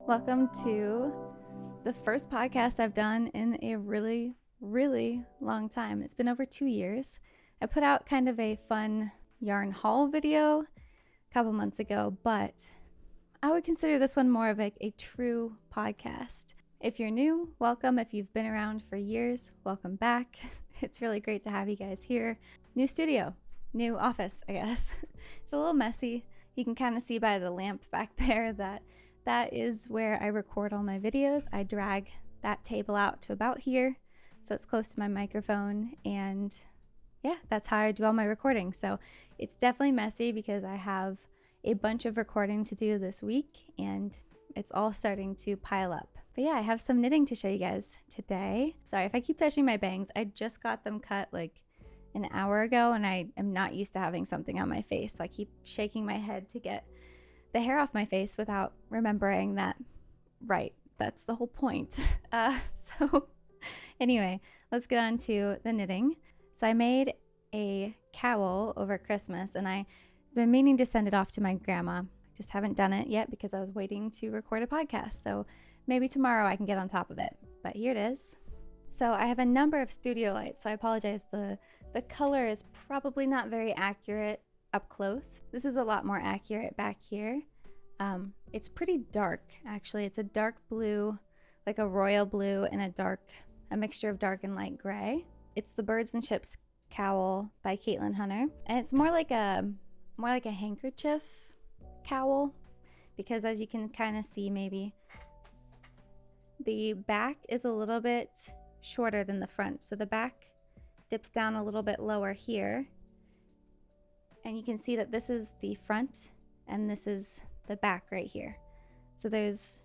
Welcome to the first podcast I've done in a really, really long time. It's been over 2 years. I put out kind of a fun yarn haul video a couple months ago, but I would consider this one more of a true podcast. If you're new, welcome. If you've been around for years, welcome back. It's really great to have you guys here. New studio, new office, I guess. It's a little messy. You can kind of see by the lamp back there that is where I record all my videos. I drag that table out to about here, so it's close to my microphone, and yeah, that's how I do all my recording. So it's definitely messy because I have a bunch of recording to do this week, and it's all starting to pile up. But yeah, I have some knitting to show you guys today. Sorry if I keep touching my bangs. I just got them cut like an hour ago, and I am not used to having something on my face, so I keep shaking my head to get the hair off my face without remembering that, right, that's the whole point. So anyway, let's get on to the knitting. So I made a cowl over Christmas, and I've been meaning to send it off to my grandma. Just haven't done it yet because I was waiting to record a podcast. So maybe tomorrow I can get on top of it, but here it is. So I have a number of studio lights, so I apologize. The color is probably not very accurate up close. This is a lot more accurate back here. It's pretty dark, actually. It's a dark blue, like a royal blue, and a mixture of dark and light gray. It's the Birds and Ships cowl by Caitlin Hunter, and it's more like a handkerchief cowl, because as you can kind of see, maybe the back is a little bit shorter than the front, so the back dips down a little bit lower here. And you can see that this is the front and this is the back right here. So there's,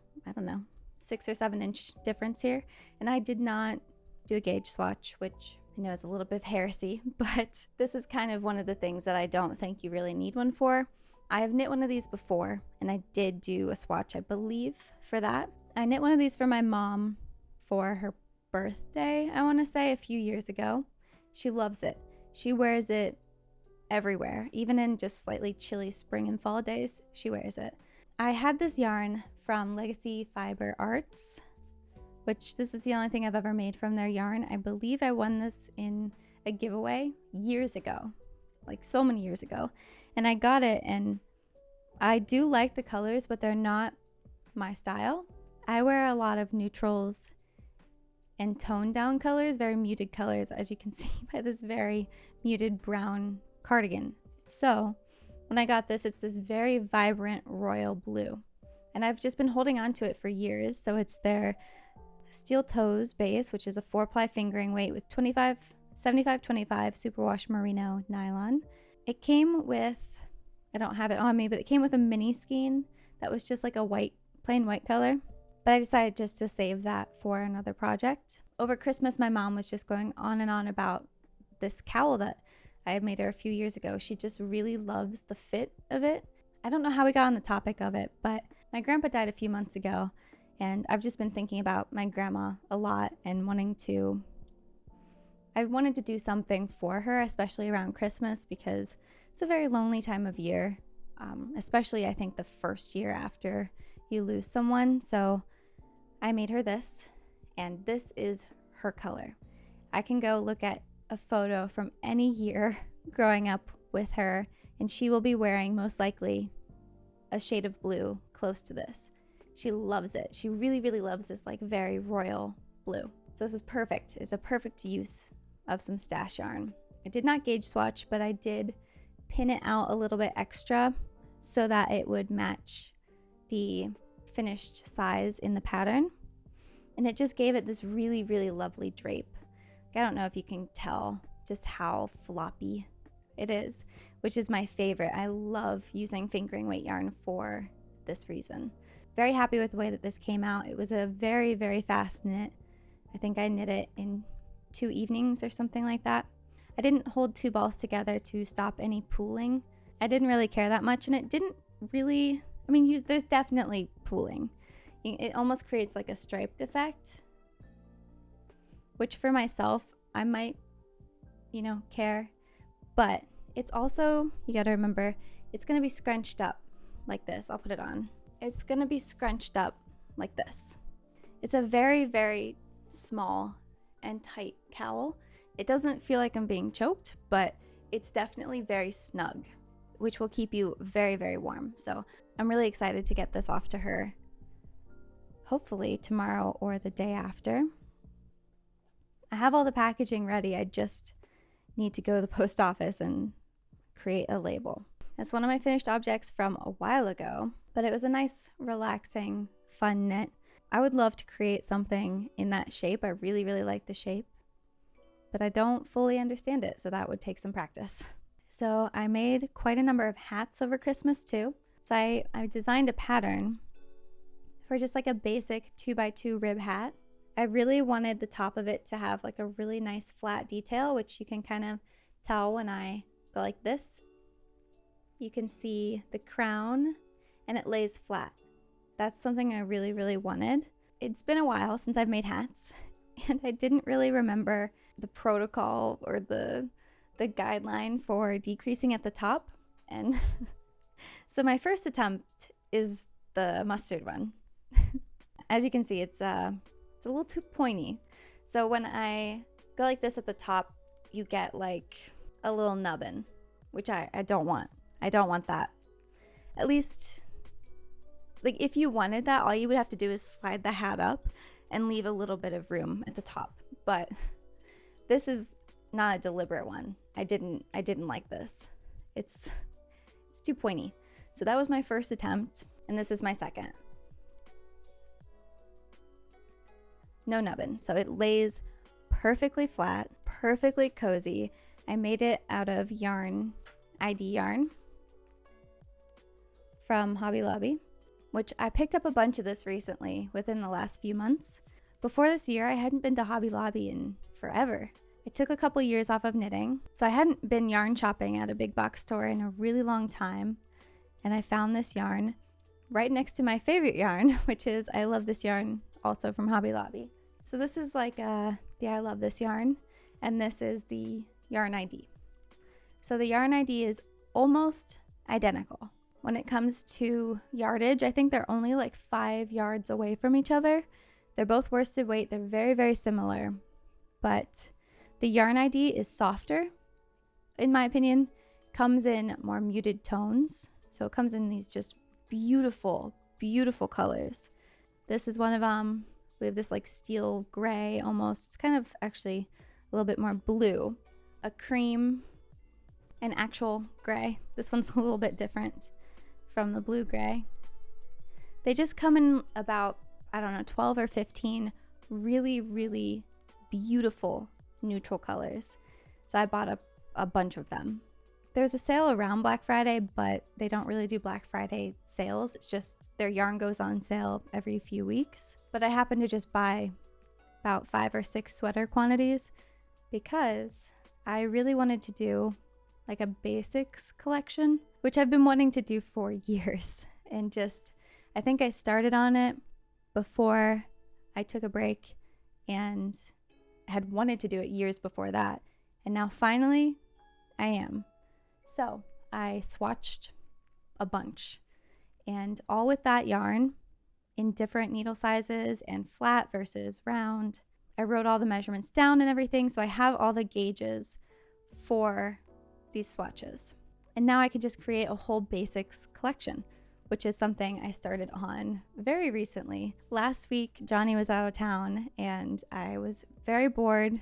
6 or 7 inch difference here. And I did not do a gauge swatch, which I know is a little bit of heresy, but this is kind of one of the things that I don't think you really need one for. I have knit one of these before, and I did do a swatch, I believe, for that. I knit one of these for my mom for her birthday, I want to say, a few years ago. She loves it. She wears it everywhere, even in just slightly chilly spring and fall days, she wears it. I had this yarn from Legacy Fiber Arts, which this is the only thing I've ever made from their yarn. I believe I won this in a giveaway years ago, like so many years ago, and I got it, and I do like the colors, but they're not my style. I wear a lot of neutrals and toned down colors, very muted colors, as you can see by this very muted brown cardigan. So when I got this, it's this very vibrant royal blue, and I've just been holding on to it for years. So it's their steel toes base, which is a 4-ply fingering weight with 75-25 superwash merino nylon. It came with, I don't have it on me, but it came with a mini skein that was just like a plain white color, but I decided just to save that for another project. Over Christmas, my mom was just going on and on about this cowl that I had made her a few years ago. She just really loves the fit of it. I don't know how we got on the topic of it, but my grandpa died a few months ago, and I've just been thinking about my grandma a lot and I wanted to do something for her, especially around Christmas, because it's a very lonely time of year, especially I think the first year after you lose someone. So I made her this, and this is her color. I can go look at a photo from any year growing up with her, and she will be wearing most likely a shade of blue close to this. She loves it. She really, really loves this like very royal blue. So this is perfect. It's a perfect use of some stash yarn. I did not gauge swatch, but I did pin it out a little bit extra so that it would match the finished size in the pattern, and it just gave it this really, really lovely drape. I don't know if you can tell just how floppy it is, which is my favorite. I love using fingering weight yarn for this reason. Very happy with the way that this came out. It was a very, very fast knit. I think I knit it in 2 evenings or something like that. I didn't hold 2 balls together to stop any pooling. I didn't really care that much, and it didn't really, there's definitely pooling. It almost creates like a striped effect, which for myself, I might, care. But it's also, you got to remember, it's going to be scrunched up like this. I'll put it on. It's going to be scrunched up like this. It's a very, very small and tight cowl. It doesn't feel like I'm being choked, but it's definitely very snug, which will keep you very, very warm. So I'm really excited to get this off to her, hopefully tomorrow or the day after. I have all the packaging ready. I just need to go to the post office and create a label. It's one of my finished objects from a while ago, but it was a nice, relaxing, fun knit. I would love to create something in that shape. I really, really like the shape, but I don't fully understand it, so that would take some practice. So I made quite a number of hats over Christmas too. So I designed a pattern for just like a basic 2x2 rib hat. I really wanted the top of it to have like a really nice flat detail, which you can kind of tell when I go like this. You can see the crown and it lays flat. That's something I really, really wanted. It's been a while since I've made hats, and I didn't really remember the protocol or the guideline for decreasing at the top. And so my first attempt is the mustard one. As you can see, it's a little too pointy. So when I go like this at the top, you get like a little nubbin, which I don't want. I don't want that. At least, like if you wanted that, all you would have to do is slide the hat up and leave a little bit of room at the top. But this is not a deliberate one. I didn't like this. It's too pointy. So that was my first attempt, and this is my second. No nubbin. So it lays perfectly flat, perfectly cozy. I made it out of yarn, ID yarn from Hobby Lobby, which I picked up a bunch of this recently within the last few months. Before this year, I hadn't been to Hobby Lobby in forever. I took a couple years off of knitting, so I hadn't been yarn shopping at a big box store in a really long time, and I found this yarn right next to my favorite yarn, which is I Love This Yarn, also from Hobby Lobby. So this is like the I Love This Yarn, and this is the Yarn ID. So the Yarn ID is almost identical. When it comes to yardage, I think they're only like 5 yards away from each other. They're both worsted weight. They're very, very similar, but the Yarn ID is softer, in my opinion, comes in more muted tones. So it comes in these just beautiful, beautiful colors. This is one of them. We have this like steel gray almost. It's kind of actually a little bit more blue, a cream, an actual gray. This one's a little bit different from the blue gray. They just come in about, 12 or 15 really, really beautiful neutral colors. So I bought a bunch of them. There's a sale around Black Friday, but they don't really do Black Friday sales. It's just their yarn goes on sale every few weeks. But I happened to just buy about 5 or 6 sweater quantities because I really wanted to do like a basics collection, which I've been wanting to do for years. And I think I started on it before I took a break and had wanted to do it years before that. And now finally I am. So I swatched a bunch, and all with that yarn in different needle sizes and flat versus round. I wrote all the measurements down and everything, so I have all the gauges for these swatches. And now I can just create a whole basics collection, which is something I started on very recently. Last week, Johnny was out of town and I was very bored,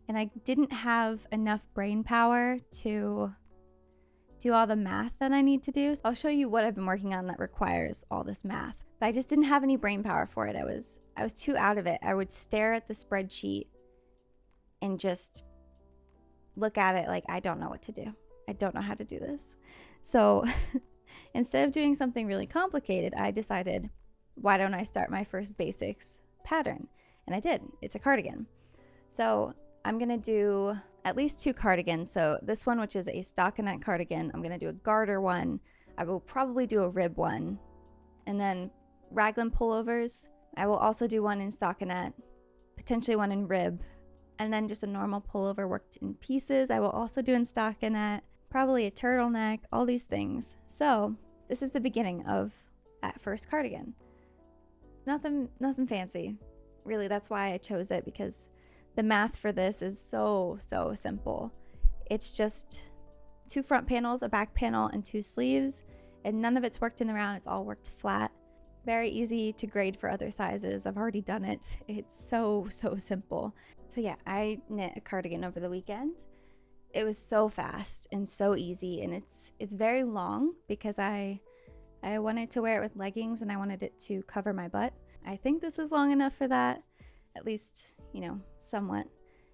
and I didn't have enough brain power to do all the math that I need to do. So I'll show you what I've been working on that requires all this math. But I just didn't have any brain power for it. I was too out of it. I would stare at the spreadsheet and just look at it like, I don't know what to do. I don't know how to do this. So instead of doing something really complicated, I decided, why don't I start my first basics pattern? And I did. It's a cardigan. So I'm going to do at least 2 cardigans. So this one, which is a stockinette cardigan, I'm going to do a garter one. I will probably do a rib one. And then raglan pullovers, I will also do one in stockinette, potentially one in rib. And then just a normal pullover worked in pieces, I will also do in stockinette, probably a turtleneck, all these things. So this is the beginning of that first cardigan. Nothing fancy. Really, that's why I chose it, because the math for this is so simple. It's just 2 front panels, a back panel, and 2 sleeves, and none of it's worked in the round. It's all worked flat. Very easy to grade for other sizes. I've already done it. It's so simple. So yeah, I knit a cardigan over the weekend. It was so fast and so easy, and it's very long because I wanted to wear it with leggings and I wanted it to cover my butt. I think this is long enough for that, at least, somewhat.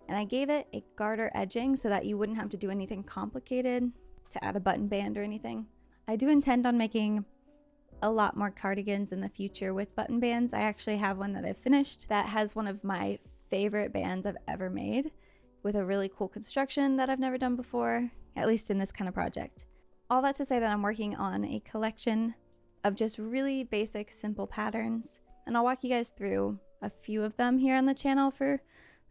And I gave it a garter edging so that you wouldn't have to do anything complicated to add a button band or anything. I do intend on making a lot more cardigans in the future with button bands. I actually have one that I've finished that has one of my favorite bands I've ever made, with a really cool construction that I've never done before, at least in this kind of project. All that to say that I'm working on a collection of just really basic, simple patterns, and I'll walk you guys through a few of them here on the channel for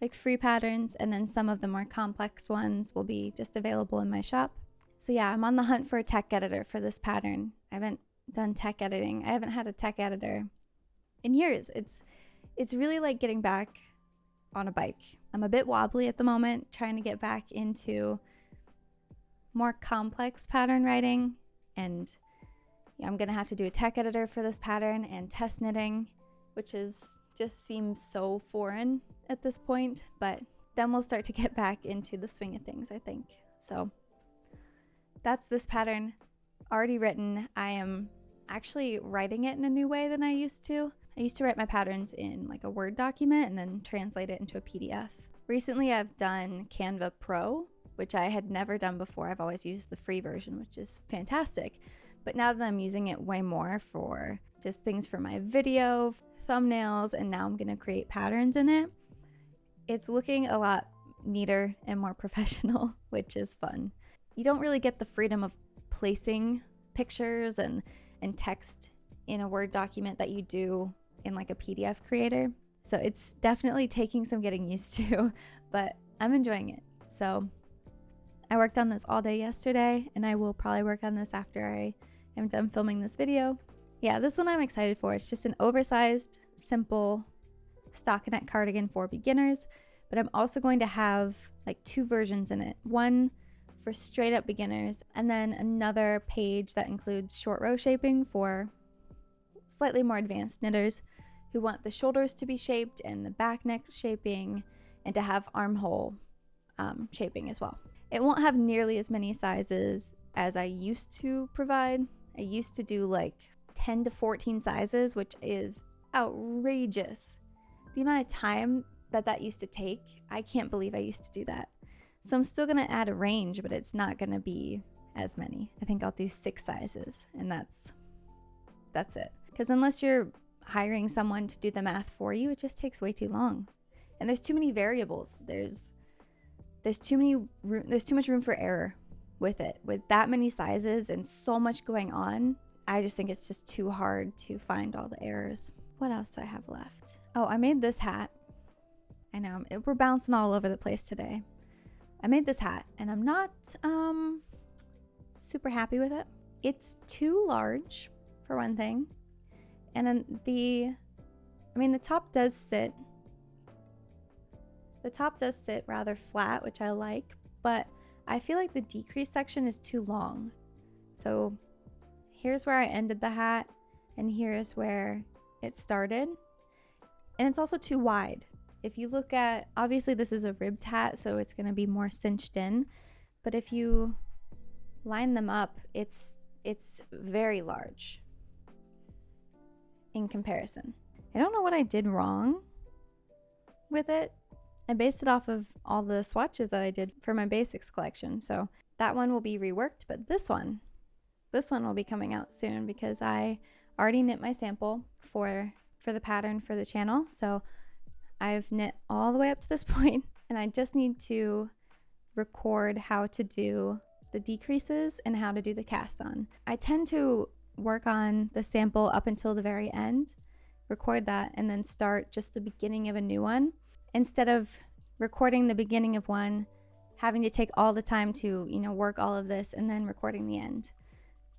like free patterns, and then some of the more complex ones will be just available in my shop. So yeah, I'm on the hunt for a tech editor for this pattern. I haven't done tech editing. I haven't had a tech editor in years. It's really like getting back on a bike. I'm a bit wobbly at the moment, trying to get back into more complex pattern writing, and I'm gonna have to do a tech editor for this pattern and test knitting, which just seems so foreign at this point, but then we'll start to get back into the swing of things, I think. So that's this pattern, already written. I am actually writing it in a new way than I used to. I used to write my patterns in like a Word document and then translate it into a PDF. Recently I've done Canva Pro, which I had never done before. I've always used the free version, which is fantastic. But now that I'm using it way more for just things for my video, thumbnails, and now I'm gonna create patterns in it, it's looking a lot neater and more professional, which is fun. You don't really get the freedom of placing pictures and text in a Word document that you do in like a PDF creator. So it's definitely taking some getting used to, but I'm enjoying it. So I worked on this all day yesterday, and I will probably work on this after I am done filming this video. Yeah, this one I'm excited for. It's just an oversized, simple stockinette cardigan for beginners, but I'm also going to have like 2 versions in it. One for straight up beginners, and then another page that includes short row shaping for slightly more advanced knitters who want the shoulders to be shaped and the back neck shaping, and to have armhole shaping as well. It won't have nearly as many sizes as I used to provide. I used to do like 10 to 14 sizes, which is outrageous. The amount of time that used to take, I can't believe I used to do that. So I'm still gonna add a range, but it's not gonna be as many. I think I'll do 6 sizes, and that's it. Because unless you're hiring someone to do the math for you, it just takes way too long. And there's too many variables. There's too much room for error with it. With that many sizes and so much going on, I just think it's just too hard to find all the errors. What else do I have left? Oh, I made this hat. I know, we're bouncing all over the place today. I made this hat, and I'm not super happy with it. It's too large, for one thing. And then the top does sit. The top does sit rather flat, which I like, but I feel like the decrease section is too long. So here's where I ended the hat, and here's where it started. And it's also too wide. If you look at, obviously this is a ribbed hat, so it's gonna be more cinched in, but if you line them up, it's very large in comparison. I don't know what I did wrong with it. I based it off of all the swatches that I did for my basics collection, so that one will be reworked, but this one will be coming out soon because I already knit my sample for the pattern for the channel. So I've knit all the way up to this point, and I just need to record how to do the decreases and how to do the cast on. I tend to work on the sample up until the very end, record that, and then start just the beginning of a new one, instead of recording the beginning of one, having to take all the time to, work all of this, and then recording the end.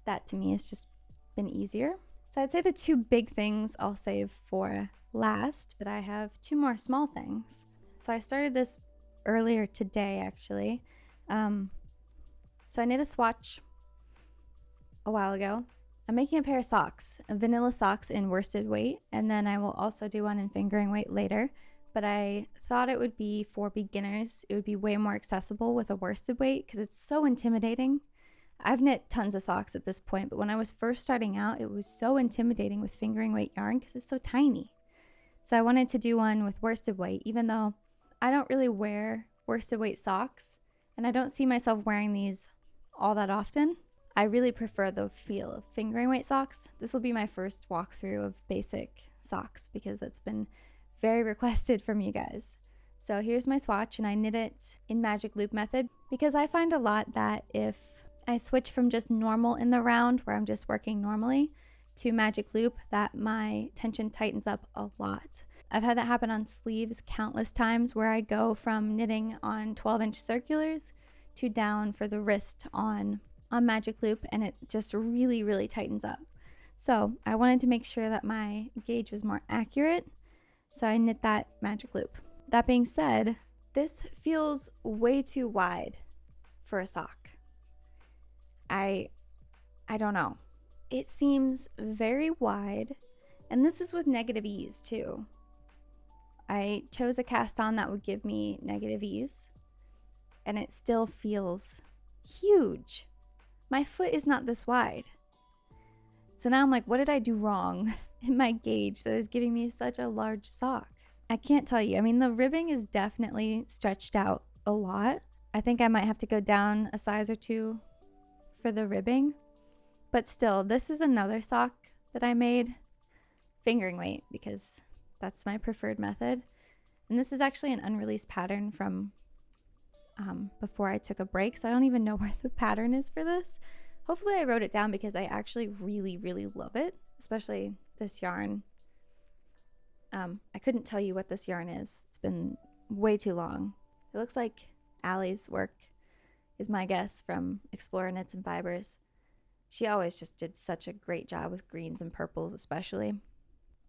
That to me has just been easier. So I'd say the two big things I'll save for last, but I have two more small things. So I started this earlier today, actually. So I knit a swatch a while ago. I'm making a pair of socks, vanilla socks in worsted weight, and then I will also do one in fingering weight later. But I thought it would be for beginners. It would be way more accessible with a worsted weight because it's so intimidating. I've knit tons of socks at this point, but when I was first starting out, it was so intimidating with fingering weight yarn because it's so tiny. So I wanted to do one with worsted weight, even though I don't really wear worsted weight socks, and I don't see myself wearing these all that often. I really prefer the feel of fingering weight socks. This will be my first walkthrough of basic socks because it's been very requested from you guys. So here's my swatch, and I knit it in magic loop method because I find a lot that if I switch from just normal in the round where I'm just working normally to magic loop, that my tension tightens up a lot. I've had that happen on sleeves countless times where I go from knitting on 12-inch circulars to down for the wrist on magic loop, and it just really, really tightens up. So I wanted to make sure that my gauge was more accurate, so I knit that magic loop. That being said, this feels way too wide for a sock. I don't know. It seems very wide, and this is with negative ease too. I chose a cast on that would give me negative ease, and it still feels huge. My foot is not this wide. So now I'm like, what did I do wrong in my gauge that is giving me such a large sock? I can't tell you. I mean, the ribbing is definitely stretched out a lot. I think I might have to go down a size or two for the ribbing. But still, this is another sock that I made fingering weight because that's my preferred method. And this is actually an unreleased pattern from before I took a break, so I don't even know where the pattern is for this. Hopefully I wrote it down because I actually really, really love it, especially this yarn. I couldn't tell you what this yarn is. It's been way too long. It looks like Allie's work is my guess from Explorer Knits and Fibers. She always just did such a great job with greens and purples especially.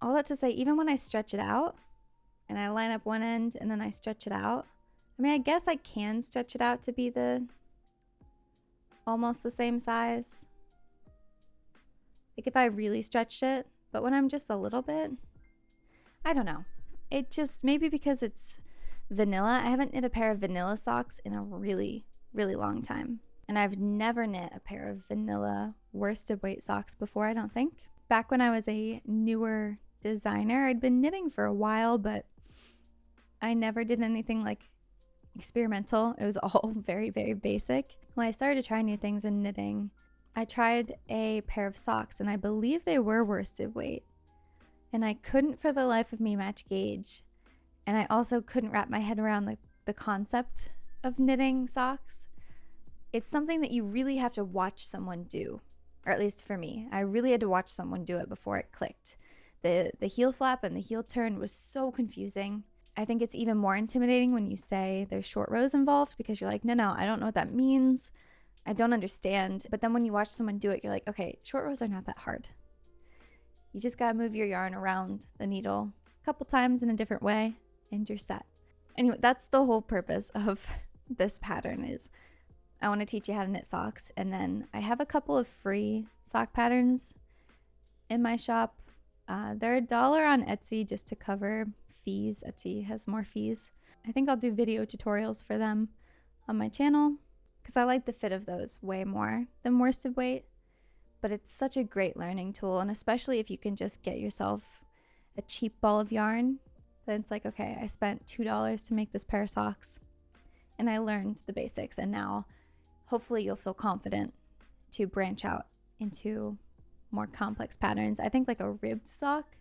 All that to say, even when I stretch it out and I line up one end and then I stretch it out, I mean, I guess I can stretch it out to be almost the same size. Like if I really stretched it, but when I'm just a little bit, I don't know. It just, maybe because it's vanilla. I haven't knit a pair of vanilla socks in a really, really long time. And I've never knit a pair of vanilla worsted weight socks before, I don't think. Back when I was a newer designer, I'd been knitting for a while, but I never did anything like experimental. It was all very, very basic. When I started to try new things in knitting, I tried a pair of socks, and I believe they were worsted weight. And I couldn't for the life of me match gauge. And I also couldn't wrap my head around the concept of knitting socks. It's something that you really have to watch someone do, or at least for me. I really had to watch someone do it before it clicked. The heel flap and the heel turn was so confusing. I think it's even more intimidating when you say there's short rows involved because you're like, no, I don't know what that means. I don't understand. But then when you watch someone do it, you're like, okay, short rows are not that hard. You just gotta move your yarn around the needle a couple times in a different way and you're set. Anyway, that's the whole purpose of this pattern is I want to teach you how to knit socks. And then I have a couple of free sock patterns in my shop. They're $1 on Etsy just to cover fees. Etsy has more fees. I think I'll do video tutorials for them on my channel because I like the fit of those way more than worsted weight. But it's such a great learning tool, and especially if you can just get yourself a cheap ball of yarn, then it's like, okay, I spent $2 to make this pair of socks and I learned the basics, and now hopefully you'll feel confident to branch out into more complex patterns. I think like a ribbed sock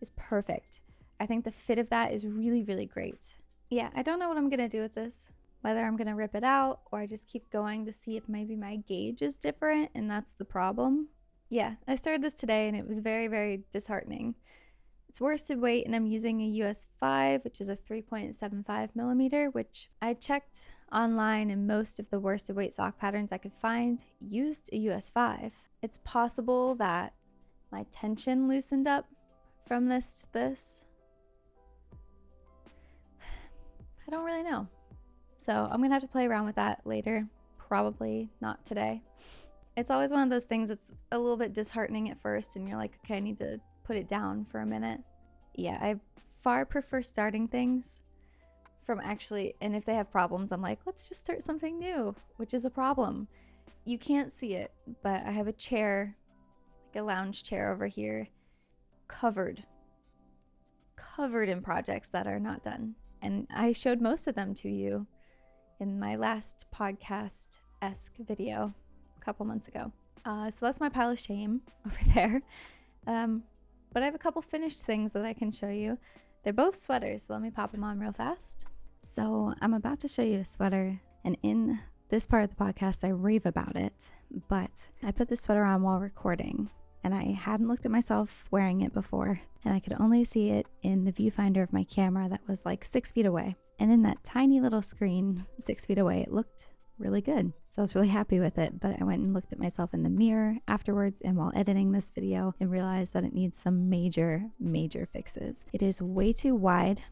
is perfect. I think the fit of that is really, really great. Yeah, I don't know what I'm gonna do with this, whether I'm gonna rip it out or I just keep going to see if maybe my gauge is different and that's the problem. Yeah, I started this today and it was very, very disheartening. It's worsted weight and I'm using a US 5, which is a 3.75 millimeter, which I checked online and most of the worsted weight sock patterns I could find used a US 5. It's possible that my tension loosened up from this to this? I don't really know. So I'm gonna have to play around with that later. Probably not today. It's always one of those things that's a little bit disheartening at first and you're like, okay, I need to put it down for a minute. Yeah, I far prefer starting things from actually, and if they have problems, I'm like, let's just start something new, which is a problem. You can't see it, but I have a chair, like a lounge chair over here, covered in projects that are not done. And I showed most of them to you in my last podcast-esque video a couple months ago. So that's my pile of shame over there. But I have a couple finished things that I can show you. They're both sweaters, so let me pop them on real fast. So I'm about to show you a sweater, and in this part of the podcast, I rave about it, but I put this sweater on while recording, and I hadn't looked at myself wearing it before, and I could only see it in the viewfinder of my camera that was like 6 feet away. And in that tiny little screen 6 feet away, it looked really good. So I was really happy with it, but I went and looked at myself in the mirror afterwards and while editing this video and realized that it needs some major fixes. It is way too wide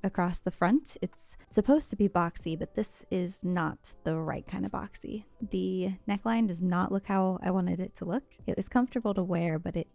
across the front. It's supposed to be boxy, but this is not the right kind of boxy. The neckline does not look how I wanted it to look. It was comfortable to wear, but it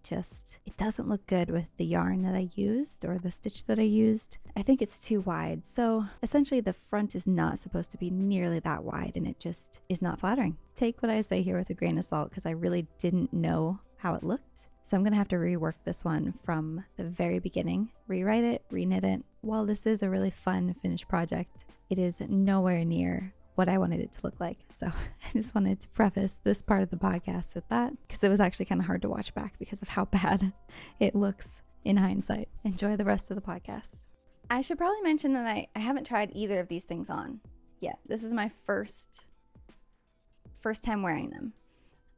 doesn't look good with the yarn that I used or the stitch that I used. I think it's too wide. So essentially the front is not supposed to be nearly that wide, and it just is not flattering. Take what I say here with a grain of salt because I really didn't know how it looked. So I'm going to have to rework this one from the very beginning, rewrite it, reknit it. While this is a really fun finished project, it is nowhere near what I wanted it to look like. So I just wanted to preface this part of the podcast with that because it was actually kind of hard to watch back because of how bad it looks in hindsight. Enjoy the rest of the podcast. I should probably mention that I haven't tried either of these things on yet. This is my first time wearing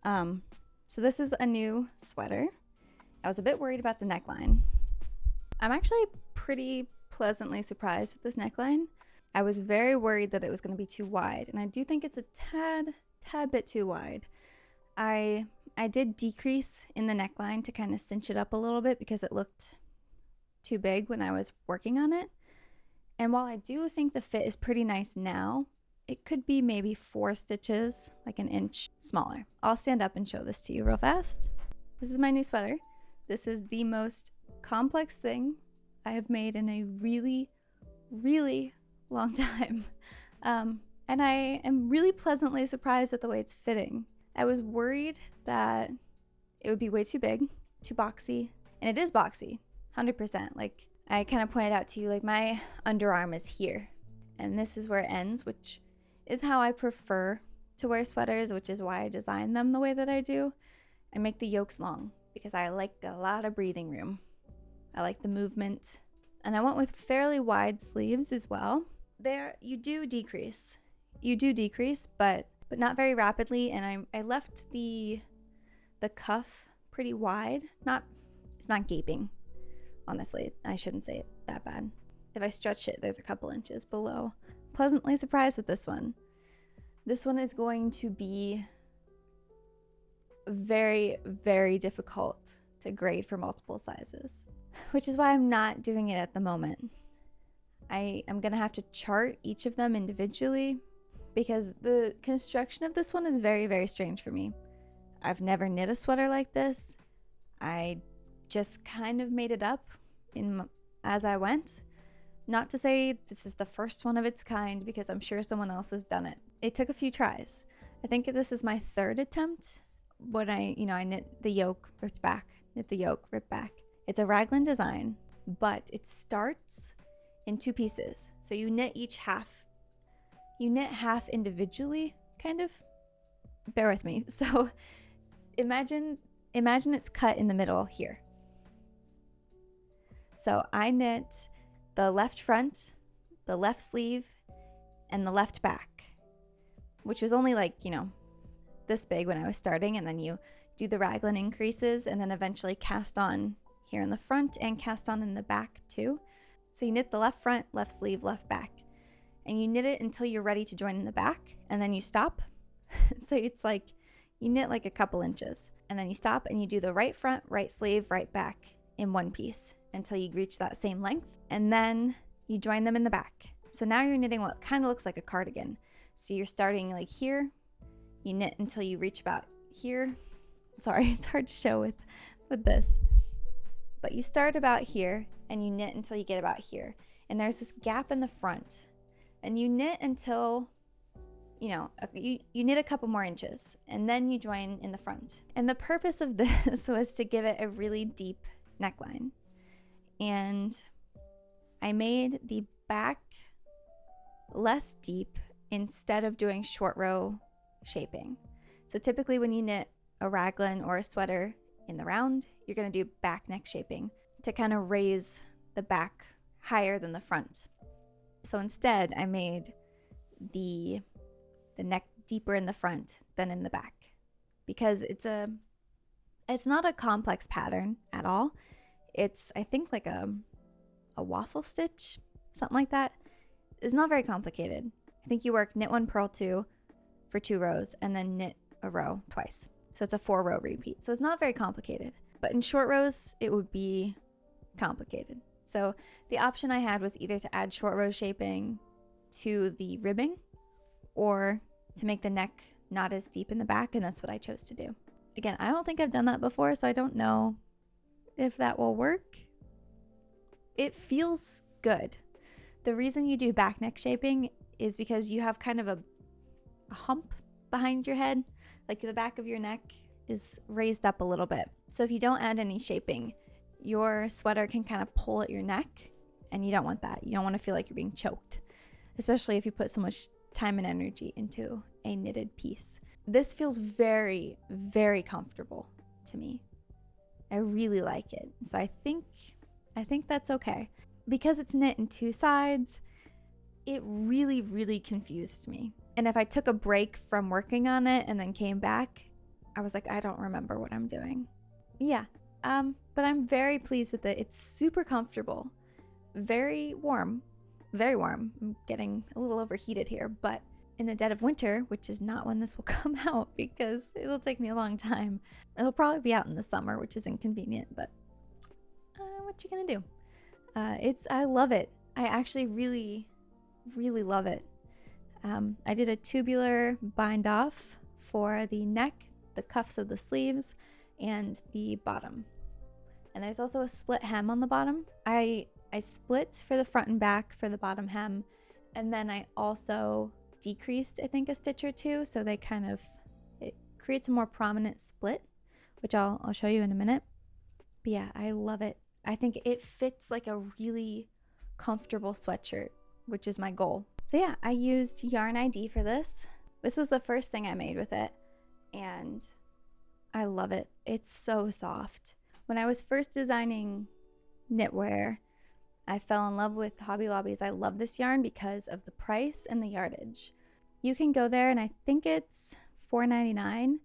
them. So this is a new sweater. I was a bit worried about the neckline. I'm actually pretty pleasantly surprised with this neckline. I was very worried that it was going to be too wide, and I do think it's a tad bit too wide. I did decrease in the neckline to kind of cinch it up a little bit because it looked too big when I was working on it. And while I do think the fit is pretty nice now, it could be maybe 4 stitches, like an inch smaller. I'll stand up and show this to you real fast. This is my new sweater. This is the most complex thing I have made in a really long time. And I am really pleasantly surprised at the way it's fitting. I was worried that it would be way too big, too boxy, and it is boxy, 100%. Like I kind of pointed out to you, like my underarm is here, and this is where it ends, which is how I prefer to wear sweaters, which is why I design them the way that I do. I make the yokes long because I like a lot of breathing room. I like the movement. And I went with fairly wide sleeves as well. There, you do decrease, but not very rapidly. And I left the cuff pretty wide. It's not gaping, honestly. I shouldn't say it that bad. If I stretch it, there's a couple inches below. Pleasantly surprised with this one. This one is going to be very difficult to grade for multiple sizes, which is why I'm not doing it at the moment. I am going to have to chart each of them individually because the construction of this one is very strange for me. I've never knit a sweater like this. I just kind of made it up as I went. Not to say this is the first one of its kind because I'm sure someone else has done it. It took a few tries. I think this is my 3rd attempt when I knit the yoke, ripped back, knit the yoke, ripped back. It's a raglan design, but it starts in 2 pieces. So you knit each half. You knit half individually, kind of. Bear with me. So imagine it's cut in the middle here. So I knit the left front, the left sleeve, and the left back, which was only like, this big when I was starting, and then you do the raglan increases and then eventually cast on here in the front and cast on in the back too. So you knit the left front, left sleeve, left back, and you knit it until you're ready to join in the back, and then you stop. So it's like you knit like a couple inches, and then you stop and you do the right front, right sleeve, right back in one piece until you reach that same length, and then you join them in the back. So now you're knitting what kind of looks like a cardigan. So you're starting like here, you knit until you reach about here. Sorry, it's hard to show with this. But you start about here and you knit until you get about here. And there's this gap in the front. And you knit until, you knit a couple more inches, and then you join in the front. And the purpose of this was to give it a really deep neckline. And I made the back less deep instead of doing short row shaping. So typically when you knit a raglan or a sweater in the round, you're going to do back neck shaping to kind of raise the back higher than the front. So instead I made the neck deeper in the front than in the back, because it's not a complex pattern at all. It's, I think, like a waffle stitch, something like that. It's not very complicated. I think you work knit 1, purl 2 for 2 rows, and then knit a row twice. So it's a 4-row repeat. So it's not very complicated. But in short rows, it would be complicated. So the option I had was either to add short row shaping to the ribbing or to make the neck not as deep in the back, and that's what I chose to do. Again, I don't think I've done that before, so I don't know if that will work. It feels good. The reason you do back neck shaping is because you have kind of a hump behind your head. Like the back of your neck is raised up a little bit. So if you don't add any shaping, your sweater can kind of pull at your neck, and you don't want that. You don't want to feel like you're being choked, especially if you put so much time and energy into a knitted piece. This feels very, very comfortable to me. I really like it. So I think that's okay. Because it's knit in 2 sides, it really, really confused me. And if I took a break from working on it and then came back, I was like, I don't remember what I'm doing. Yeah, but I'm very pleased with it. It's super comfortable, very warm, very warm. I'm getting a little overheated here, but in the dead of winter, which is not when this will come out because it'll take me a long time. It'll probably be out in the summer, which is inconvenient, but what you gonna do? I love it. I actually really, really love it. I did a tubular bind off for the neck, the cuffs of the sleeves, and the bottom. And there's also a split hem on the bottom. I split for the front and back for the bottom hem, and then I also decreased, I think, a stitch or two, so it creates a more prominent split, which I'll show you in a minute. But yeah, I love it. I think it fits like a really comfortable sweatshirt, which is my goal. So yeah, I used Yarn ID for this. This was the first thing I made with it, and I love it. It's so soft. When I was first designing knitwear, I fell in love with Hobby Lobby's I Love This yarn because of the price and the yardage. You can go there, and I think it's $4.99,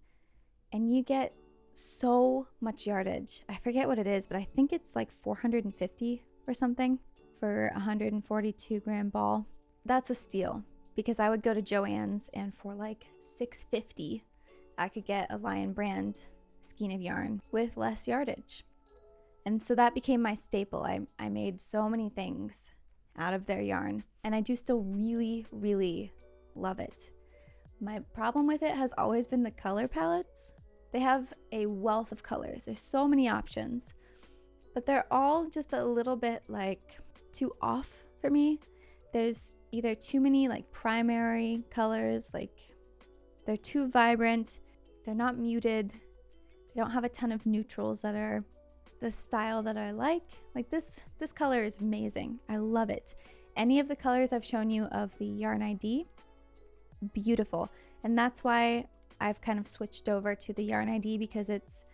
and you get so much yardage. I forget what it is, but I think it's like 450 or something for a 142 gram ball. That's a steal, because I would go to Joann's, and for like $6.50 I could get a Lion brand skein of yarn with less yardage. And so that became my staple. I made so many things out of their yarn, and I do still really, really love it. My problem with it has always been the color palettes. They have a wealth of colors. There's so many options, but they're all just a little bit like too off for me. There's either too many like primary colors, like they're too vibrant, they're not muted, they don't have a ton of neutrals that are the style that I like. Like this color is amazing. I love it. Any of the colors I've shown you of the Yarn ID, beautiful. And that's why I've kind of switched over to the Yarn ID, because it's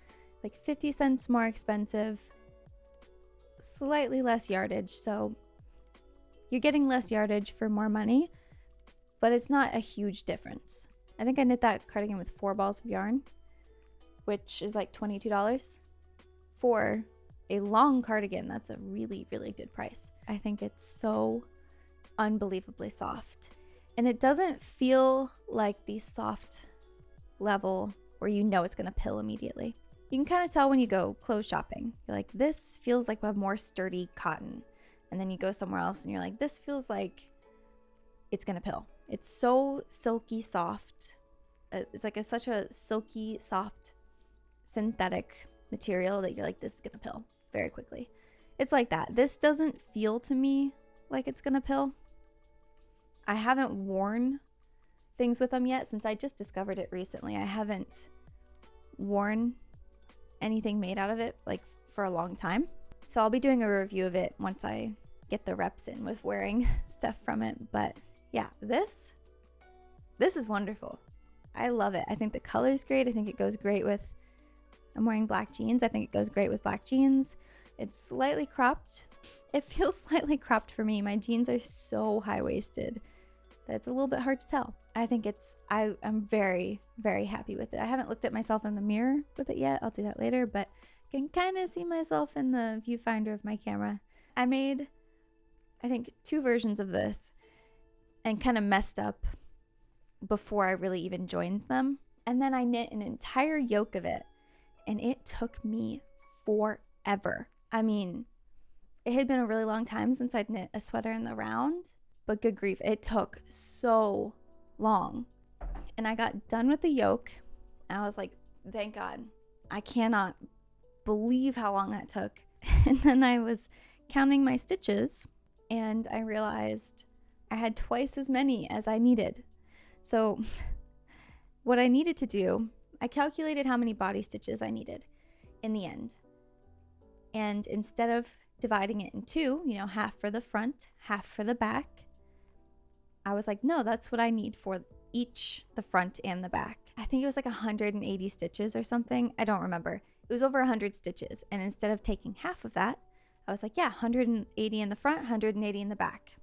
like 50 cents more expensive, slightly less yardage. So you're getting less yardage for more money, but it's not a huge difference. I think I knit that cardigan with 4 balls of yarn, which is like $22. For a long cardigan, that's a really, really good price. I think it's so unbelievably soft. And it doesn't feel like the soft level where you know it's gonna pill immediately. You can kind of tell when you go clothes shopping. You're like, this feels like a more sturdy cotton. And then you go somewhere else and you're like, this feels like it's gonna pill. It's so silky soft. It's like such a silky soft synthetic material that you're like, this is gonna pill very quickly. It's like that. This doesn't feel to me like it's gonna pill. I haven't worn things with them yet since I just discovered it recently. I haven't worn anything made out of it like for a long time. So I'll be doing a review of it once I get the reps in with wearing stuff from it. But yeah, this is wonderful. I love it. I think the color is great. I think it goes great with, I'm wearing black jeans. I think it goes great with black jeans. It's slightly cropped. It feels slightly cropped for me. My jeans are so high-waisted that it's a little bit hard to tell. I think I'm very, very happy with it. I haven't looked at myself in the mirror with it yet. I'll do that later, but I can kind of see myself in the viewfinder of my camera. I made, I think, 2 versions of this and kind of messed up before I really even joined them. And then I knit an entire yoke of it, and it took me forever. I mean, it had been a really long time since I'd knit a sweater in the round, but good grief, it took so long. And I got done with the yoke, and I was like, thank God. I cannot believe how long that took. And then I was counting my stitches, and I realized I had twice as many as I needed. So what I needed to do, I calculated how many body stitches I needed in the end. And instead of dividing it in 2, half for the front, half for the back, I was like, no, that's what I need for each, the front and the back. I think it was like 180 stitches or something. I don't remember. It was over 100 stitches. And instead of taking half of that, I was like, yeah, 180 in the front, 180 in the back.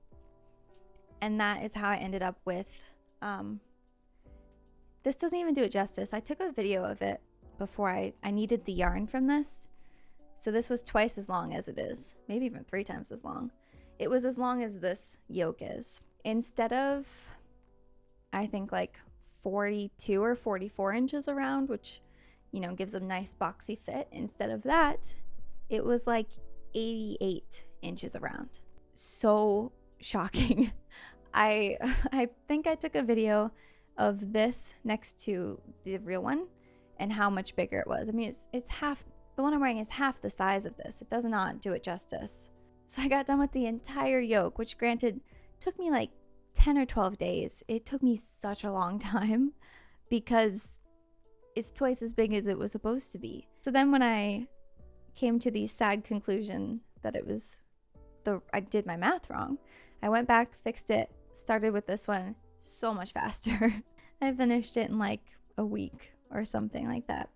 And that is how I ended up with, this doesn't even do it justice. I took a video of it before I needed the yarn from this. So this was twice as long as it is, maybe even 3 times as long. It was as long as this yoke is. Instead of, I think like 42 or 44 inches around, which, gives a nice boxy fit. Instead of that, it was like 88 inches around. So shocking. I think I took a video of this next to the real one and how much bigger it was. I mean, it's half. The one I'm wearing is half the size of this. It does not do it justice. So I got done with the entire yoke, which granted took me like 10 or 12 days. It took me such a long time because it's twice as big as it was supposed to be. So then when I came to the sad conclusion that I did my math wrong, I went back, fixed it, started with this one so much faster. I finished it in like a week or something like that.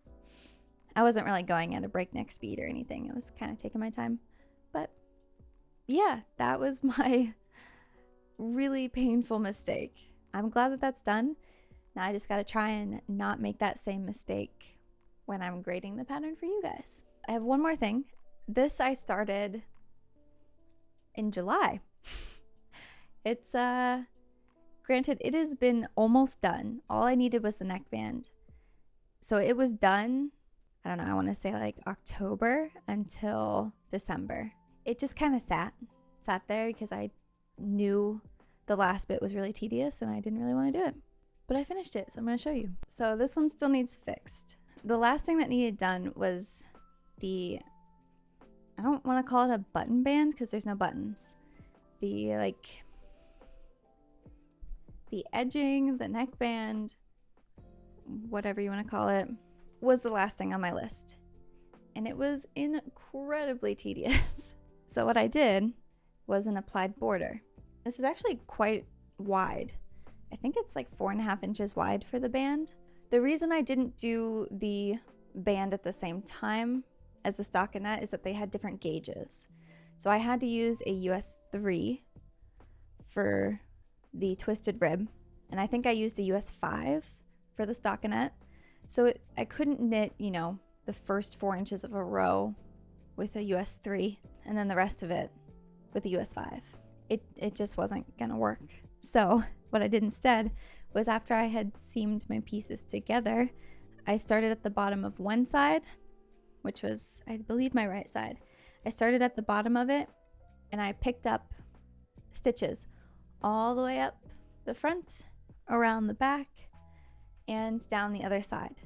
I wasn't really going at a breakneck speed or anything. It was kind of taking my time. But yeah, that was my really painful mistake. I'm glad that that's done. Now I just got to try and not make that same mistake when I'm grading the pattern for you guys. I have one more thing. This I started in July. It's granted, it has been almost done. All I needed was the neckband. So it was done, I don't know, I want to say like October until December. It just kind of sat there because I knew the last bit was really tedious and I didn't really want to do it. But I finished it, so I'm going to show you. So this one still needs fixed. The last thing that needed done was I don't want to call it a button band because there's no buttons. The edging, the neckband, whatever you want to call it, was the last thing on my list. And it was incredibly tedious. So what I did was an applied border. This is actually quite wide. I think it's like 4.5 inches wide for the band. The reason I didn't do the band at the same time as the stockinette is that they had different gauges. So I had to use a US 3 for the twisted rib, and I think I used a US 5 for the stockinette. So I couldn't knit, the first 4 inches of a row with a US 3 and then the rest of it with a US 5. It just wasn't gonna work. So what I did instead was, after I had seamed my pieces together, I started at the bottom of one side which was, I believe, my right side. I started at the bottom of it and I picked up stitches all the way up the front, around the back, and down the other side.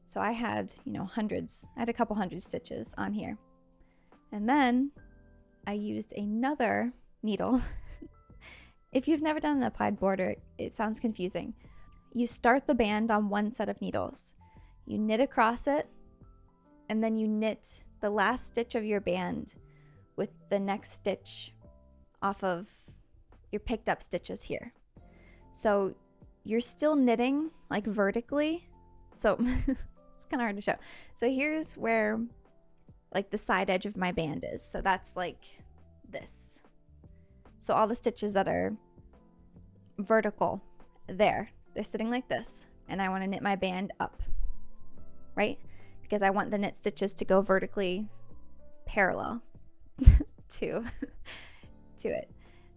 So I had, hundreds. I had a couple hundred stitches on here. And then I used another needle. If you've never done an applied border, it sounds confusing. You start the band on one set of needles. You knit across it, and then you knit the last stitch of your band with the next stitch off of your picked up stitches here. So you're still knitting like vertically. So it's kind of hard to show. So here's where like the side edge of my band is. So that's like this. So all the stitches that are vertical they're sitting like this, and I want to knit my band up, right? Because I want the knit stitches to go vertically parallel to it.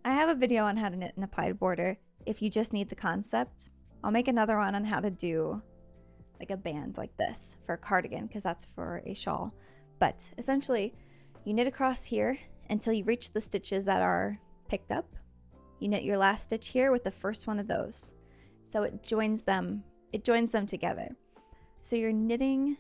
I have a video on how to knit an applied border if you just need the concept. I'll make another one on how to do like a band like this for a cardigan, because that's for a shawl. But essentially, you knit across here until you reach the stitches that are picked up. You knit your last stitch here with the first one of those. So it joins them together. So you're knitting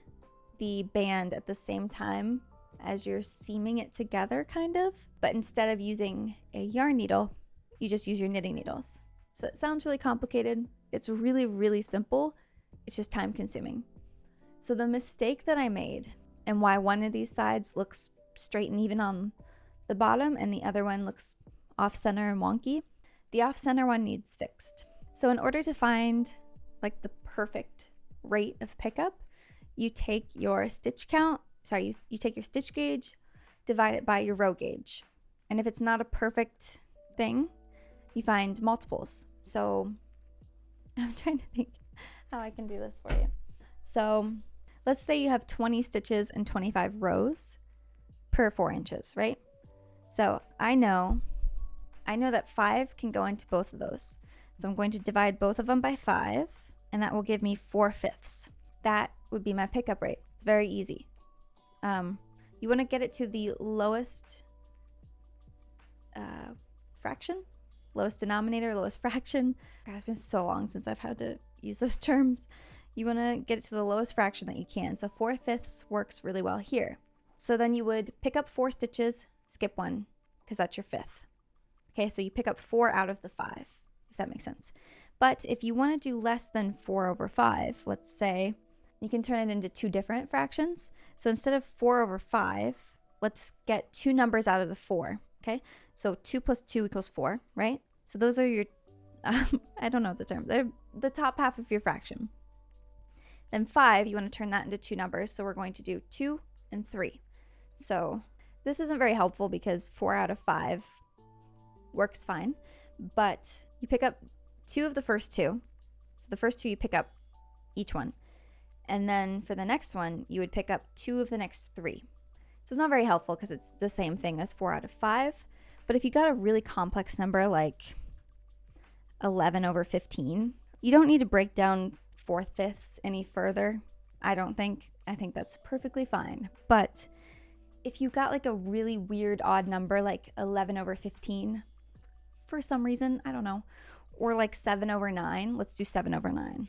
the band at the same time as you're seaming it together, kind of. But instead of using a yarn needle, you just use your knitting needles. So it sounds really complicated. It's really, really simple. It's just time consuming. So the mistake that I made, and why one of these sides looks straight and even on the bottom and the other one looks off center and wonky, the off center one needs fixed. So in order to find like the perfect rate of pickup, you take your stitch count, you take your stitch gauge, divide it by your row gauge. And if it's not a perfect thing, you find multiples. So I'm trying to think how I can do this for you. So let's say you have 20 stitches and 25 rows per 4 inches, right? So I know that 5 can go into both of those. So I'm going to divide both of them by 5, and that will give me 4/5. That would be my pickup rate. It's very easy. You want to get it to the lowest fraction, lowest denominator, lowest fraction. God, it's been so long since I've had to use those terms. You want to get it to the lowest fraction that you can. So 4/5 works really well here. So then you would pick up 4 stitches, skip 1, because that's your 5th. Okay, so you pick up 4 out of the 5, if that makes sense. But if you want to do less than 4/5, let's say, you can turn it into 2 different fractions. So instead of 4/5, let's get 2 numbers out of the 4, okay? So 2 plus 2 equals 4, right? So those are your, I don't know the term. They're the top half of your fraction. Then 5, you want to turn that into 2 numbers. So we're going to do 2 and 3. So this isn't very helpful because 4 out of 5 works fine. But you pick up 2 of the first 2. So the first 2 you pick up each one. And then for the next one, you would pick up 2 of the next 3. So it's not very helpful because it's the same thing as 4 out of 5. But if you got a really complex number like 11/15, you don't need to break down 4/5 any further. I don't think. I think that's perfectly fine. But if you got like a really weird odd number like 11/15 for some reason, I don't know, or like 7/9, let's do 7/9.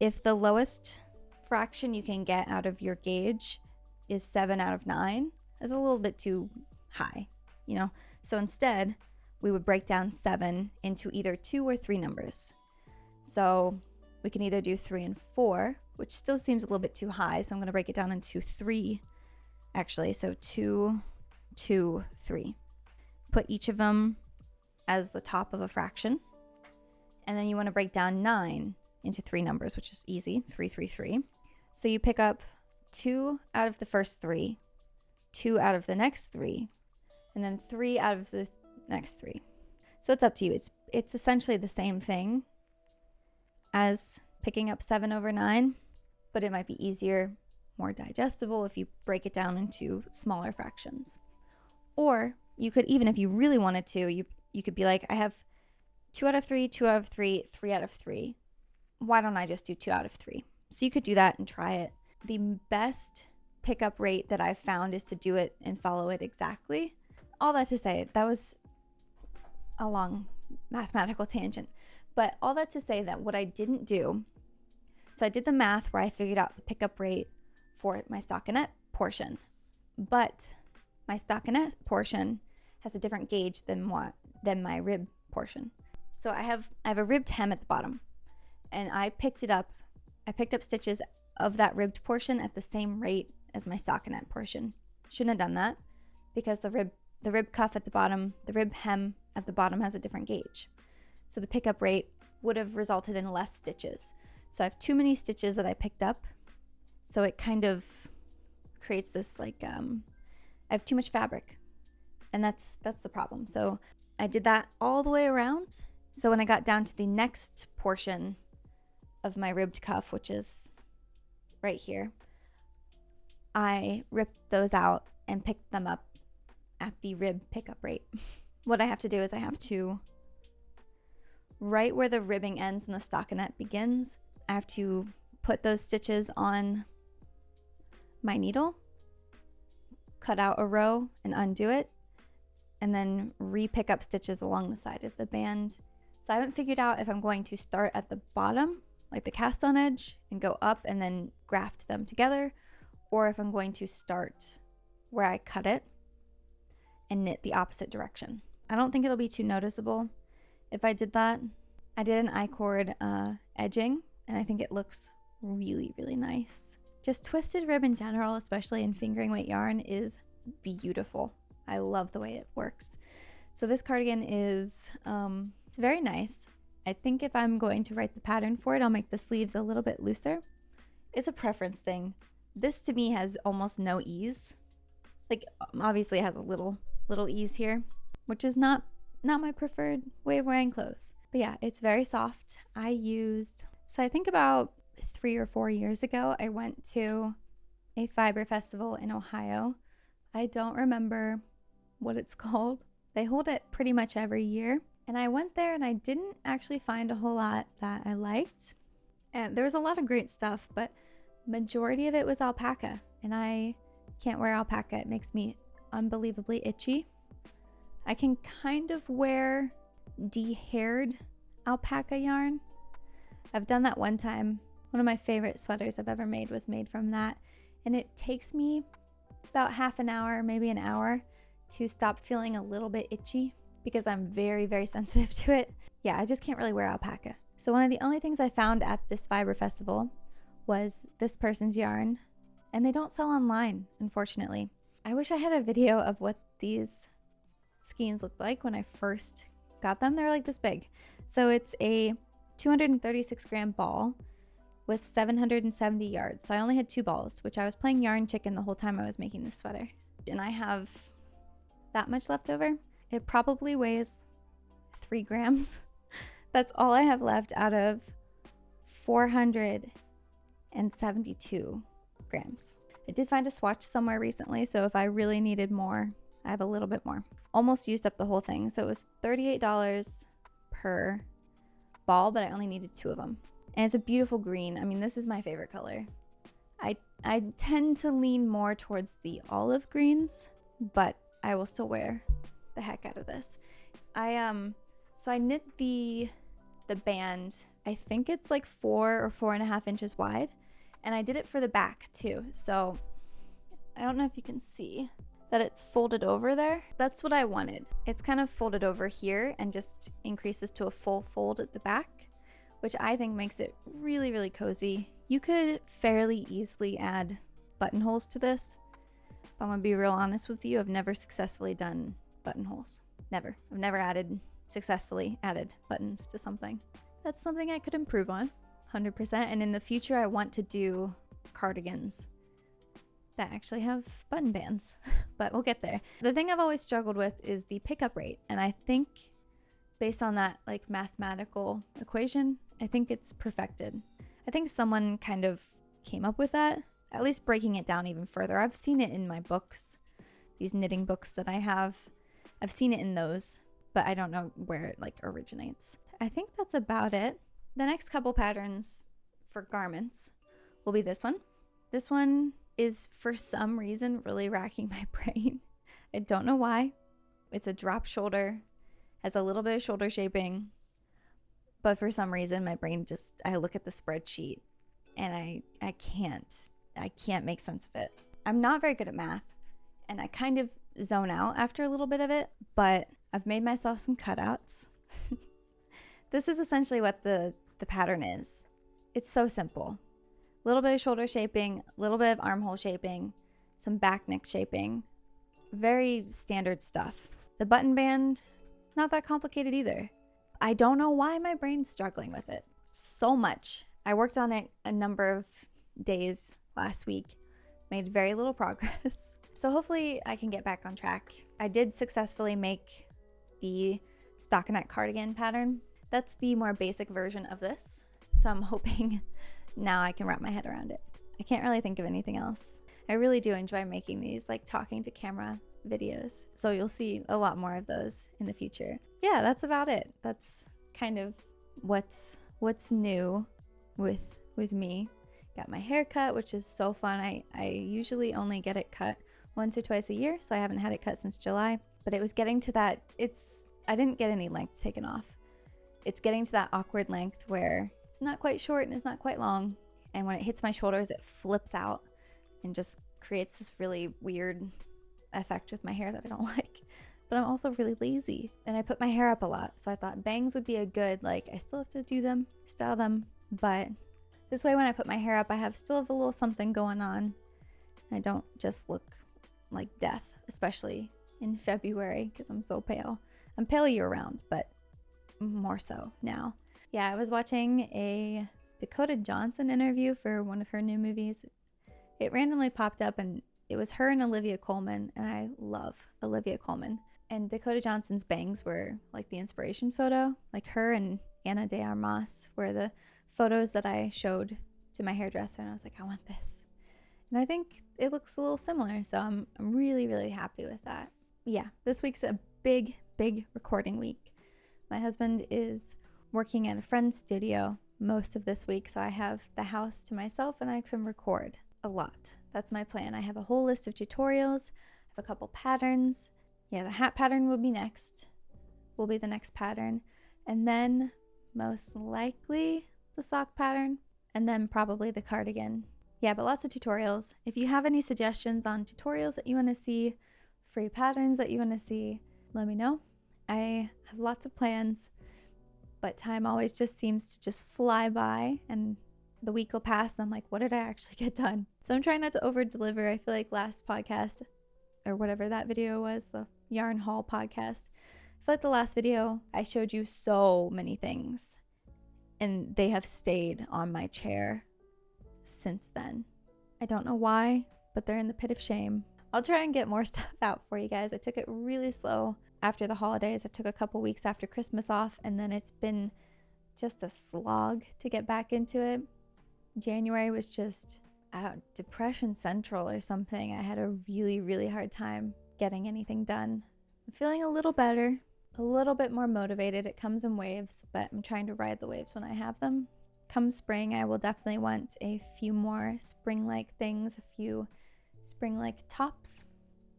If the lowest fraction you can get out of your gauge is 7 out of 9, that's a little bit too high, you know? So instead, we would break down 7 into either 2 or 3 numbers. So we can either do 3 and 4, which still seems a little bit too high, so I'm going to break it down into 3, actually. So 2, 2, 3. Put each of them as the top of a fraction. And then you want to break down 9 into 3 numbers, which is easy, 3, 3, 3. So you pick up 2 out of the first 3, 2 out of the next 3, and then 3 out of the next 3. So it's up to you. It's essentially the same thing as picking up 7/9, but it might be easier, more digestible if you break it down into smaller fractions. Or you could, even if you really wanted to, you could be like, I have 2 out of 3, 2 out of 3, 3 out of 3. Why don't I just do 2 out of 3? So you could do that and try it. The best pickup rate that I've found is to do it and follow it exactly. All that to say, that was a long mathematical tangent. But all that to say that what I didn't do, so I did the math where I figured out the pickup rate for my stockinette portion. But my stockinette portion has a different gauge than my rib portion. So I have a ribbed hem at the bottom, and I picked up stitches of that ribbed portion at the same rate as my stockinette portion. Shouldn't have done that because the rib cuff at the bottom, the rib hem at the bottom has a different gauge. So the pickup rate would have resulted in less stitches. So I have too many stitches that I picked up. So it kind of creates this I have too much fabric, and that's the problem. So I did that all the way around. So when I got down to the next portion of my ribbed cuff, which is right here, I ripped those out and picked them up at the rib pickup rate. What I have to do is I have to, right where the ribbing ends and the stockinette begins, I have to put those stitches on my needle, cut out a row and undo it, and then re-pick up stitches along the side of the band. So I haven't figured out if I'm going to start at the bottom, like the cast on edge, and go up and then graft them together, or if I'm going to start where I cut it and knit the opposite direction. I don't think it'll be too noticeable if I did that. I did an I-cord edging, and I think it looks really, really nice. Just twisted rib in general, especially in fingering weight yarn, is beautiful. I love the way it works. So this cardigan is it's very nice. I think if I'm going to write the pattern for it, I'll make the sleeves a little bit looser. It's a preference thing. This to me has almost no ease. Like, obviously it has a little ease here, which is not my preferred way of wearing clothes. But yeah, it's very soft. So I think about 3 or 4 years ago, I went to a fiber festival in Ohio. I don't remember what it's called. They hold it pretty much every year. And I went there and I didn't actually find a whole lot that I liked. And there was a lot of great stuff, but majority of it was alpaca. And I can't wear alpaca. It makes me unbelievably itchy. I can kind of wear de-haired alpaca yarn. I've done that one time. One of my favorite sweaters I've ever made was made from that. And it takes me about half an hour, maybe an hour, to stop feeling a little bit itchy because I'm very, very sensitive to it. Yeah, I just can't really wear alpaca. So one of the only things I found at this fiber festival was this person's yarn, and they don't sell online, unfortunately. I wish I had a video of what these skeins looked like when I first got them. They're like this big. So it's a 236 gram ball with 770 yards. So I only had 2 balls, which I was playing yarn chicken the whole time I was making this sweater. And I have that much left over. It probably weighs 3 grams. That's all I have left out of 472 grams. I did find a swatch somewhere recently, so if I really needed more, I have a little bit more. Almost used up the whole thing. So it was $38 per ball, but I only needed 2 of them. And it's a beautiful green. I mean, this is my favorite color. I tend to lean more towards the olive greens, but I will still wear the heck out of this. So I knit the band. I think it's like 4 or 4.5 inches wide, and I did it for the back too. So I don't know if you can see that it's folded over there. That's what I wanted. It's kind of folded over here and just increases to a full fold at the back, which I think makes it really, really cozy. You could fairly easily add buttonholes to this. But I'm gonna be real honest with you, I've never successfully done buttonholes. Never. I've never successfully added buttons to something. That's something I could improve on, 100%. And in the future, I want to do cardigans that actually have button bands, but we'll get there. The thing I've always struggled with is the pickup rate. And I think based on that like mathematical equation, I think it's perfected. I think someone kind of came up with that, at least breaking it down even further. I've seen it in my books, these knitting books that I have. I've seen it in those, but I don't know where it like originates. I think that's about it. The next couple patterns for garments will be this one. This one is for some reason really racking my brain. I don't know why. It's a drop shoulder, has a little bit of shoulder shaping, but for some reason my brain just, I look at the spreadsheet and I can't make sense of it. I'm not very good at math and I kind of zone out after a little bit of it, but I've made myself some cutouts. This is essentially what the pattern is. It's so simple. A little bit of shoulder shaping, a little bit of armhole shaping, some back neck shaping, very standard stuff. The button band, not that complicated either. I don't know why my brain's struggling with it so much. I worked on it a number of days last week, made very little progress. So hopefully I can get back on track. I did successfully make the stockinette cardigan pattern. That's the more basic version of this. So I'm hoping now I can wrap my head around it. I can't really think of anything else. I really do enjoy making these like talking to camera videos. So you'll see a lot more of those in the future. Yeah, that's about it. That's kind of what's new with me. Got my hair cut, which is so fun. I usually only get it cut once or twice a year, so I haven't had it cut since July. But it was getting to that, I didn't get any length taken off. It's getting to that awkward length where it's not quite short and it's not quite long. And when it hits my shoulders, it flips out and just creates this really weird effect with my hair that I don't like. But I'm also really lazy and I put my hair up a lot. So I thought bangs would be a good, like, I still have to do them, style them. But this way, when I put my hair up, I still have a little something going on. I don't just look like death, especially in February because I'm so pale. I'm pale year round, but more so now. Yeah, I was watching a Dakota Johnson interview for one of her new movies. It randomly popped up and it was her and Olivia Colman, and I love Olivia Colman. And Dakota Johnson's bangs were like the inspiration photo. Like her and Ana de Armas were the photos that I showed to my hairdresser, and I was like, I want this. And I think it looks a little similar, so I'm really, really happy with that. Yeah, this week's a big recording week. My husband is working at a friend's studio most of this week, so I have the house to myself and I can record a lot. That's my plan. I have a whole list of tutorials, I have a couple patterns. Yeah, the hat pattern will be next, will be the next pattern, and then most likely the sock pattern, and then probably the cardigan. Yeah, but lots of tutorials. If you have any suggestions on tutorials that you want to see, free patterns that you want to see, let me know. I have lots of plans, but time always just seems to just fly by, and the week will pass and I'm like, what did I actually get done? So I'm trying not to over deliver. I feel like last podcast, or whatever that video was, the yarn haul podcast, I feel like the last video I showed you so many things and they have stayed on my chair since then. I don't know why, but they're in the pit of shame. I'll try and get more stuff out for you guys. I took it really slow after the holidays. I took a couple weeks after Christmas off, and then it's been just a slog to get back into it. January was just depression central or something. I had a really hard time getting anything done. I'm feeling a little better, a little bit more motivated. It comes in waves, but I'm trying to ride the waves when I have them. Come spring, I will definitely want a few more spring-like things, a few spring-like tops,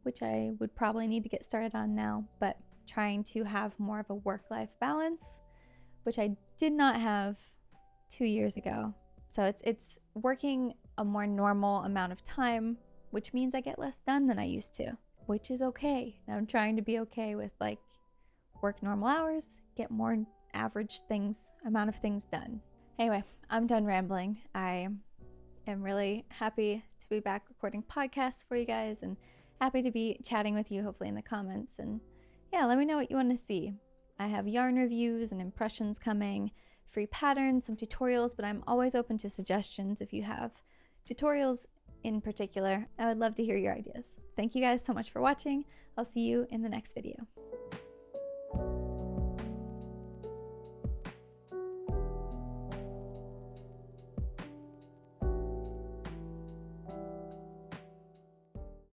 which I would probably need to get started on now, but trying to have more of a work-life balance, which I did not have 2 years ago. So it's working a more normal amount of time, which means I get less done than I used to, which is okay. And I'm trying to be okay with like work normal hours, get more average amount of things done. Anyway, I'm done rambling. I am really happy to be back recording podcasts for you guys and happy to be chatting with you, hopefully in the comments. And yeah, let me know what you want to see. I have yarn reviews and impressions coming, free patterns, some tutorials, but I'm always open to suggestions if you have tutorials in particular. I would love to hear your ideas. Thank you guys so much for watching. I'll see you in the next video.